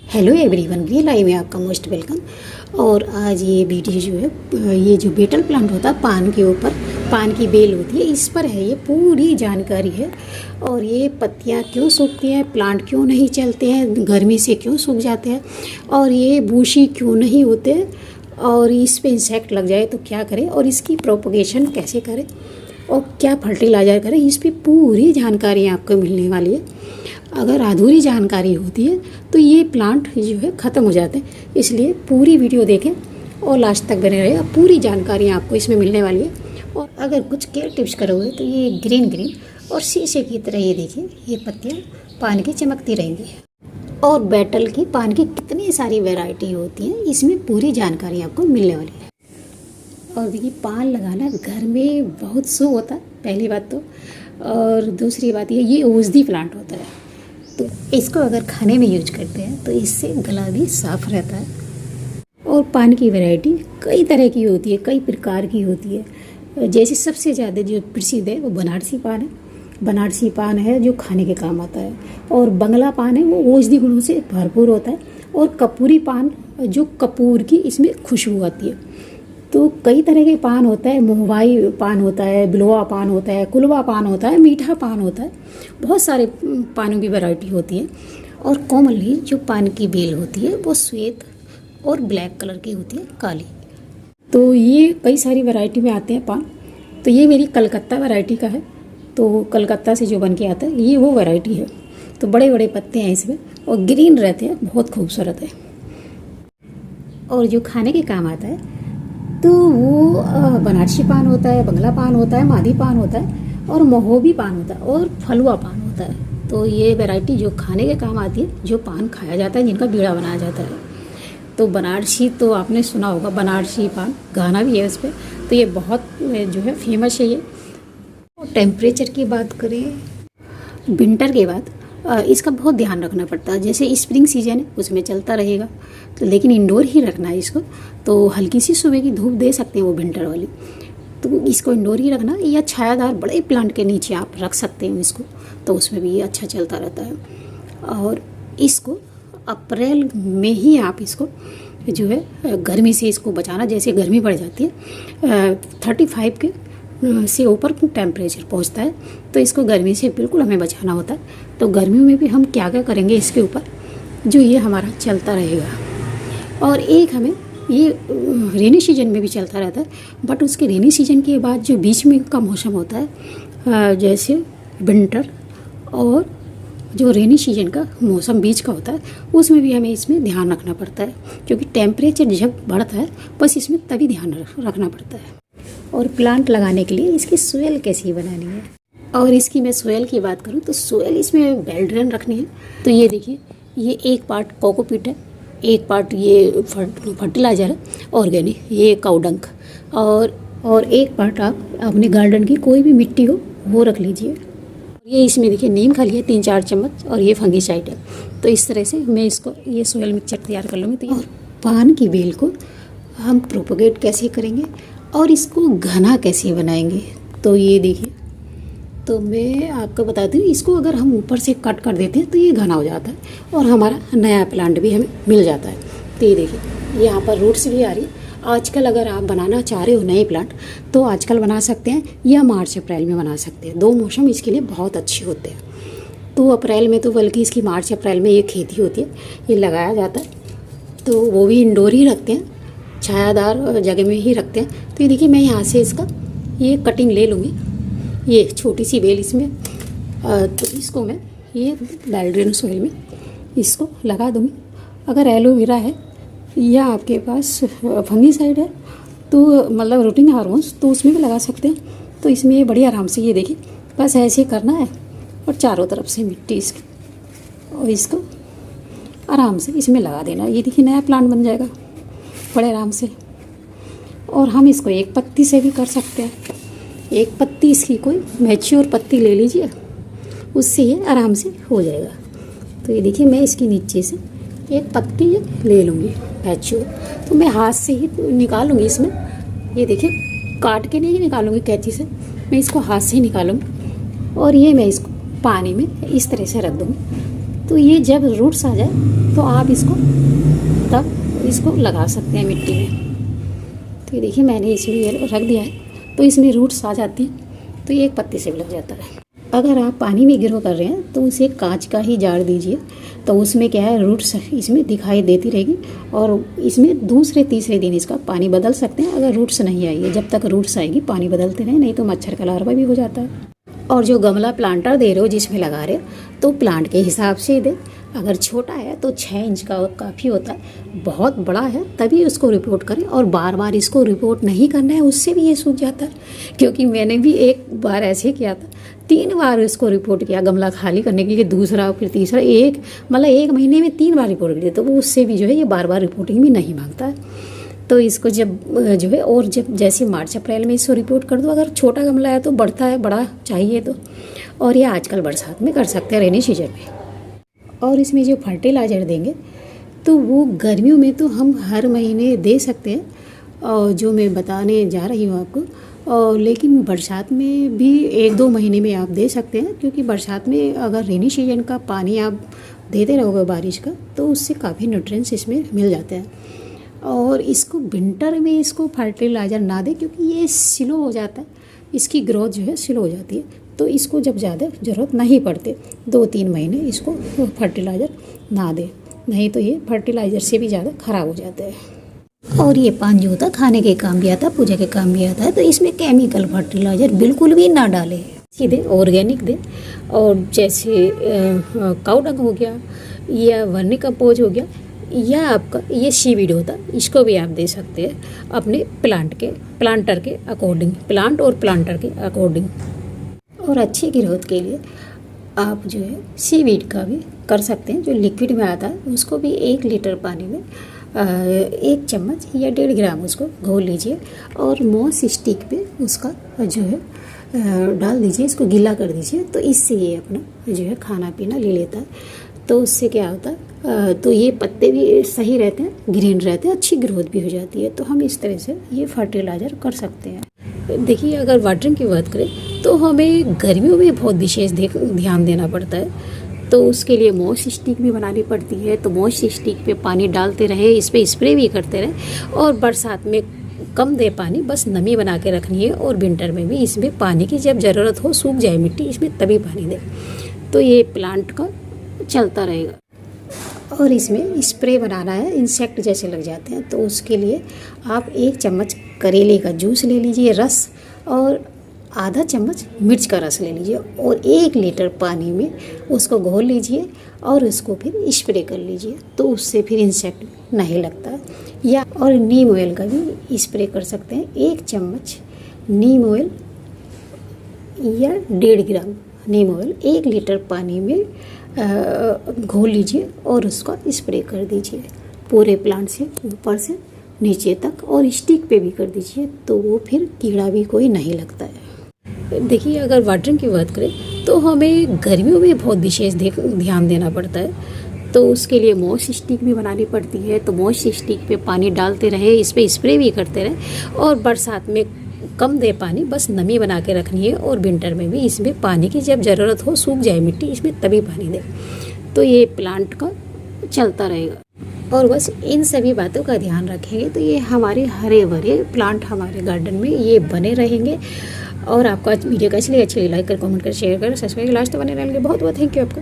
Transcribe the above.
Hello everyone, real live में आपका most welcome. और आज ये वीडियो जो है, ये जो बेटल प्लांट होता है पान के ऊपर, पान की बेल होती है, इस पर है। ये पूरी जानकारी है। और ये पत्तियां क्यों सूखती हैं, प्लांट क्यों नहीं चलते हैं, गर्मी से क्यों सूख जाते हैं, और ये बूशी क्यों नहीं होते, और इस पे इंसेक्ट लग जाए तो क्या करें, और इसकी प्रोपगेशन कैसे करें, और क्या फर्टिलाइज़र करें, इस पर पूरी जानकारी आपको मिलने वाली है। अगर अधूरी जानकारी होती है तो ये प्लांट जो है ख़त्म हो जाते हैं। इसलिए पूरी वीडियो देखें और लास्ट तक बने रहे। पूरी जानकारी आपको इसमें मिलने वाली है। और अगर कुछ केयर टिप्स करोगे तो ये ग्रीन ग्रीन और शीशे की तरह ये देखिए, ये पत्तियाँ पान की चमकती रहेंगी। और बेटल की पान की कितनी सारी वैरायटी होती है, इसमें पूरी जानकारी आपको मिलने वाली है। और देखिए, पान लगाना घर में बहुत शुभ होता है, पहली बात तो। और दूसरी बात ये औषधि प्लांट होता है, तो इसको अगर खाने में यूज करते हैं तो इससे गला भी साफ रहता है। और पान की वैरायटी कई तरह की होती है, कई प्रकार की होती है। जैसे सबसे ज़्यादा जो प्रसिद्ध है वो बनारसी पान है। बनारसी पान है जो खाने के काम आता है। और बंगला पान है, वो औषधि गुणों से भरपूर होता है। और कपूरी पान, जो कपूर की इसमें खुशबू आती है। तो कई तरह के पान होता है, मुंबई पान होता है, बिलवा पान होता है, कुलवा पान होता है, मीठा पान होता है। बहुत सारे पानों की वैरायटी होती है। और कॉमनली जो पान की बेल होती है वो श्वेत और ब्लैक कलर की होती है, काली। तो ये कई सारी वैरायटी में आते हैं पान। तो ये मेरी कलकत्ता वैरायटी का है, तो कलकत्ता से जो बन के आता है ये वो वैरायटी है। तो बड़े बड़े पत्ते हैं इसमें और ग्रीन रहते हैं, बहुत खूबसूरत है। और जो खाने के काम आता है तो वो बनारसी पान होता है, बंगला पान होता है, मादी पान होता है, और महोबी पान होता है, और फलवा पान होता है। तो ये वैरायटी जो खाने के काम आती है, जो पान खाया जाता है, जिनका बीड़ा बनाया जाता है। तो बनारसी तो आपने सुना होगा, बनारसी पान गाना भी है उस पर। तो ये बहुत जो है फेमस है ये। टेम्परेचर की बात करें, विंटर के बाद इसका बहुत ध्यान रखना पड़ता है। जैसे स्प्रिंग सीजन है उसमें चलता रहेगा, तो लेकिन इंडोर ही रखना है इसको। तो हल्की सी सुबह की धूप दे सकते हैं वो विंटर वाली, तो इसको इंडोर ही रखना। या छायादार बड़े प्लांट के नीचे आप रख सकते हैं इसको, तो उसमें भी ये अच्छा चलता रहता है। और इसको अप्रैल में ही आप इसको जो है गर्मी से इसको बचाना। जैसे गर्मी बढ़ जाती है 35 के से ऊपर टेम्परेचर पहुंचता है, तो इसको गर्मी से बिल्कुल हमें बचाना होता है। तो गर्मियों में भी हम क्या क्या करेंगे इसके ऊपर, जो ये हमारा चलता रहेगा। और एक हमें ये रेनी सीजन में भी चलता रहता है, बट उसके रेनी सीजन के बाद जो बीच में का मौसम होता है, जैसे विंटर और जो रेनी सीजन का मौसम बीच का होता है, उसमें भी हमें इसमें ध्यान रखना पड़ता है। क्योंकि टेम्परेचर जब बढ़ता है बस इसमें तभी ध्यान रखना पड़ता है। और प्लांट लगाने के लिए इसकी सोयल कैसी बनानी है। और इसकी मैं सोयल की बात करूँ तो सोयल इसमें वेल ड्रेन रखनी है। तो ये देखिए, ये एक पार्ट कोकोपीट है, एक पार्ट ये फर्टिलाइज़र है ऑर्गेनिक, ये काउडंक, और एक पार्ट आप अपने गार्डन की कोई भी मिट्टी हो वो रख लीजिए। ये इसमें देखिए नीम खा लिया 3-4 चम्मच, और ये फंगीसाइड है। तो इस तरह से मैं इसको ये सोयल मिक्सचर तैयार कर लूँगी। तो और पान की बेल को हम प्रोपोगेट कैसे करेंगे और इसको घना कैसे बनाएंगे, तो ये देखिए। तो मैं आपको बताती हूँ, इसको अगर हम ऊपर से कट कर देते हैं तो ये घना हो जाता है और हमारा नया प्लांट भी हमें मिल जाता है। तो ये देखिए, यहाँ पर रूट्स भी आ रही है। आजकल अगर आप बनाना चाह रहे हो नए प्लांट तो आजकल बना सकते हैं, या मार्च अप्रैल में बना सकते हैं। 2 मौसम इसके लिए बहुत अच्छे होते हैं। तो अप्रैल में तो बल्कि इसकी मार्च अप्रैल में ये खेती होती है, ये लगाया जाता है। तो वो भी इंडोर ही रखते हैं, छायादार जगह में ही रखते हैं। तो ये देखिए, मैं यहाँ से इसका ये कटिंग ले लूँगी, ये छोटी सी बेल इसमें। तो इसको मैं ये वेल ड्रेन सोइल में इसको लगा दूँगी। अगर एलोवेरा है या आपके पास फंगीसाइड है, तो मतलब रूटिंग हार्मोन्स, तो उसमें भी लगा सकते हैं। तो इसमें ये बड़ी आराम से, ये देखिए, बस ऐसे करना है और चारों तरफ से मिट्टी इसकी, और इसको आराम से इसमें लगा देना। ये देखिए, नया प्लांट बन जाएगा बड़े आराम से। और हम इसको एक पत्ती से भी कर सकते हैं। एक पत्ती इसकी कोई मैच्योर पत्ती ले लीजिए, उससे ये आराम से हो जाएगा। तो ये देखिए, मैं इसके नीचे से एक पत्ती ले लूँगी मैच्योर। तो मैं हाथ से ही निकालूँगी इसमें। ये देखिए, काट के नहीं निकालूँगी कैंची से, मैं इसको हाथ से ही निकालूँगी। और ये मैं इसको पानी में इस तरह से रख दूँगी। तो ये जब रूट्स आ जाए तो आप इसको लगा सकते हैं मिट्टी में। तो ये देखिए मैंने इसमें ये रख दिया है, तो इसमें रूट्स आ जाती हैं, तो ये एक पत्ते से भी लग जाता है। अगर आप पानी में ग्रो कर रहे हैं तो उसे कांच का ही जार दीजिए, तो उसमें क्या है रूट्स इसमें दिखाई देती रहेगी, और इसमें दूसरे तीसरे दिन इसका पानी बदल सकते हैं। अगर रूट्स नहीं आएगी, जब तक रूट्स आएगी पानी बदलते रहें, नहीं तो मच्छर का लार्वा भी हो जाता है। और जो गमला प्लांटर दे रहे हो जिसमें लगा रहे हो, तो प्लांट के हिसाब से दे। अगर छोटा है तो 6 इंच का काफ़ी होता है, बहुत बड़ा है तभी उसको रिपोर्ट करें, और बार बार इसको रिपोर्ट नहीं करना है, उससे भी ये सूख जाता है। क्योंकि मैंने भी एक बार ऐसे ही किया था, 3 बार इसको रिपोर्ट किया गमला खाली करने के लिए, दूसरा फिर तीसरा, एक महीने में 3 बार रिपोर्ट किया, तो वो उससे भी जो है ये बार बार रिपोर्टिंग भी नहीं मांगता है। तो इसको जब जो है, और जब जैसे मार्च अप्रैल में इसको रिपोर्ट कर दो। अगर छोटा गमला है तो बढ़ता है, बड़ा चाहिए तो, और ये आजकल बरसात में कर सकते हैं, रेनी सीजन में। और इसमें जो फर्टिलाइज़र देंगे तो वो गर्मियों में तो हम हर महीने दे सकते हैं, और जो मैं बताने जा रही हूँ आपको, और लेकिन बरसात में भी 1-2 महीने में आप दे सकते हैं। क्योंकि बरसात में अगर रेनी सीजन का पानी आप देते रहोगे बारिश का, तो उससे काफ़ी न्यूट्रिएंट्स इसमें मिल जाते हैं। और इसको विंटर में इसको फर्टिलाइज़र ना दें, क्योंकि ये स्लो हो जाता है, इसकी ग्रोथ जो है स्लो हो जाती है। तो इसको जब ज़्यादा ज़रूरत नहीं पड़ती 2-3 महीने इसको फर्टिलाइज़र ना दें, नहीं तो ये फर्टिलाइज़र से भी ज़्यादा ख़राब हो जाता है। और ये पान जो होता है खाने के काम भी आता है, पूजा के काम भी आता है, तो इसमें केमिकल फर्टिलाइज़र बिल्कुल भी ना डालें, सीधे ऑर्गेनिक दें। और जैसे काऊ डंग हो गया या वर्मी कंपोज हो गया, या आपका ये सीवीड होता है, इसको भी आप दे सकते हैं अपने प्लांटर के अकॉर्डिंग, प्लांट और प्लांटर के अकॉर्डिंग। और अच्छी ग्रोथ के लिए आप जो है सीवीड का भी कर सकते हैं, जो लिक्विड में आता है, उसको भी 1 लीटर पानी में 1 चम्मच या 1.5 ग्राम उसको घोल लीजिए, और मॉस स्टिक पे उसका जो है डाल दीजिए, इसको गीला कर दीजिए। तो इससे ये अपना जो है खाना पीना ले लेता है। तो उससे क्या होता है, तो ये पत्ते भी सही रहते हैं, ग्रीन रहते हैं, अच्छी ग्रोथ भी हो जाती है। तो हम इस तरह से ये फर्टिलाइज़र कर सकते हैं। देखिए अगर वाटरिंग की बात करें तो हमें गर्मियों में बहुत विशेष ध्यान देना पड़ता है, तो उसके लिए मॉस स्टिक भी बनानी पड़ती है। तो मॉस स्टिक पे पानी डालते रहे, इस पर स्प्रे भी करते रहे, और बरसात में कम दे पानी, बस नमी बना के रखनी है। और विंटर में भी इसमें पानी की जब ज़रूरत हो, सूख जाए मिट्टी, इसमें तभी पानी दें, तो ये प्लांट का चलता रहेगा। और इसमें स्प्रे बनाना है, इंसेक्ट जैसे लग जाते हैं, तो उसके लिए आप 1 चम्मच करेले का जूस ले लीजिए रस, और आधा चम्मच मिर्च का रस ले लीजिए, और 1 लीटर पानी में उसको घोल लीजिए, और उसको फिर स्प्रे कर लीजिए। तो उससे फिर इंसेक्ट नहीं लगता है। या और नीम ऑयल का भी स्प्रे कर सकते हैं, 1 चम्मच नीम ऑयल या 1.5 ग्राम नीम ऑयल 1 लीटर पानी में घोल लीजिए, और उसका स्प्रे कर दीजिए पूरे प्लांट से ऊपर से नीचे तक, और स्टिक पे भी कर दीजिए, तो वो फिर कीड़ा भी कोई नहीं लगता है। देखिए अगर वाटरिंग की बात करें तो हमें गर्मियों में बहुत विशेष ध्यान देना पड़ता है, तो उसके लिए मॉस स्टिक भी बनानी पड़ती है। तो मॉस स्टिक पे पानी डालते रहे, इस पर स्प्रे भी करते रहे, और बरसात में कम दे पानी, बस नमी बना के रखनी है। और विंटर में भी इसमें पानी की जब ज़रूरत हो, सूख जाए मिट्टी, इसमें तभी पानी दें, तो ये प्लांट का चलता रहेगा। और बस इन सभी बातों का ध्यान रखेंगे तो ये हमारे हरे भरे प्लांट हमारे गार्डन में ये बने रहेंगे। और आपका वीडियो कैसी लगी, अच्छी लाइक कर, कमेंट कर, शेयर कर, सब्सक्राइब, लास्ट बने रहेंगे। बहुत बहुत थैंक यू आपका।